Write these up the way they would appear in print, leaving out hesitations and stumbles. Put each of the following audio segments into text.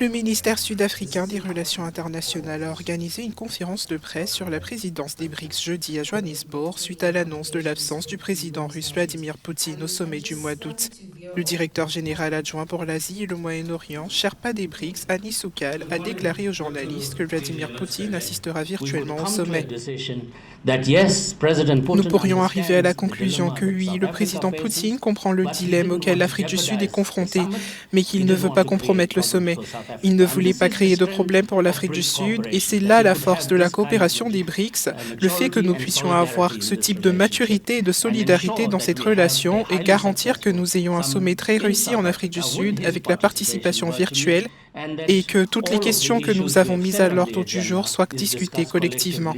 Le ministère sud-africain des Relations internationales a organisé une conférence de presse sur la présidence des BRICS jeudi à Johannesburg suite à l'annonce de l'absence du président russe Vladimir Poutine au sommet du mois d'août. Le directeur général adjoint pour l'Asie et le Moyen-Orient, Sherpa des BRICS, Anis Soukal, a déclaré aux journalistes que Vladimir Poutine assistera virtuellement au sommet. Nous pourrions arriver à la conclusion que oui, le président Poutine comprend le dilemme auquel l'Afrique du Sud est confrontée, mais qu'il ne veut pas compromettre le sommet. Il ne voulait pas créer de problème pour l'Afrique du Sud, et c'est là la force de la coopération des BRICS, le fait que nous puissions avoir ce type de maturité et de solidarité dans cette relation et garantir que nous ayons un sommet très réussi en Afrique du Sud avec la participation virtuelle et que toutes les questions que nous avons mises à l'ordre du jour soient discutées collectivement.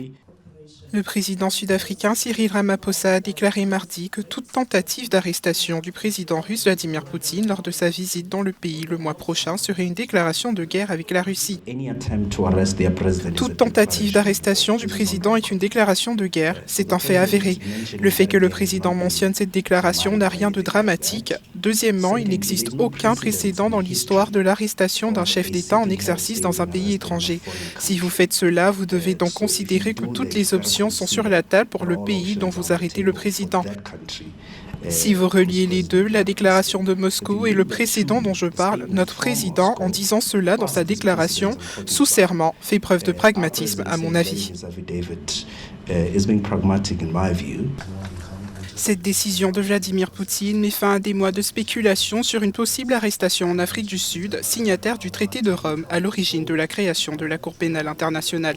Le président sud-africain Cyril Ramaphosa a déclaré mardi que toute tentative d'arrestation du président russe Vladimir Poutine lors de sa visite dans le pays le mois prochain serait une déclaration de guerre avec la Russie. Toute tentative d'arrestation du président est une déclaration de guerre, c'est un fait avéré. Le fait que le président mentionne cette déclaration n'a rien de dramatique. Deuxièmement, il n'existe aucun précédent dans l'histoire de l'arrestation d'un chef d'État en exercice dans un pays étranger. Si vous faites cela, vous devez donc considérer que toutes les options sont sur la table pour le pays dont vous arrêtez le président. Si vous reliez les deux, la déclaration de Moscou et le précédent dont je parle, notre président, en disant cela dans sa déclaration, sous serment, fait preuve de pragmatisme, à mon avis. Cette décision de Vladimir Poutine met fin à des mois de spéculation sur une possible arrestation en Afrique du Sud, signataire du traité de Rome, à l'origine de la création de la Cour pénale internationale.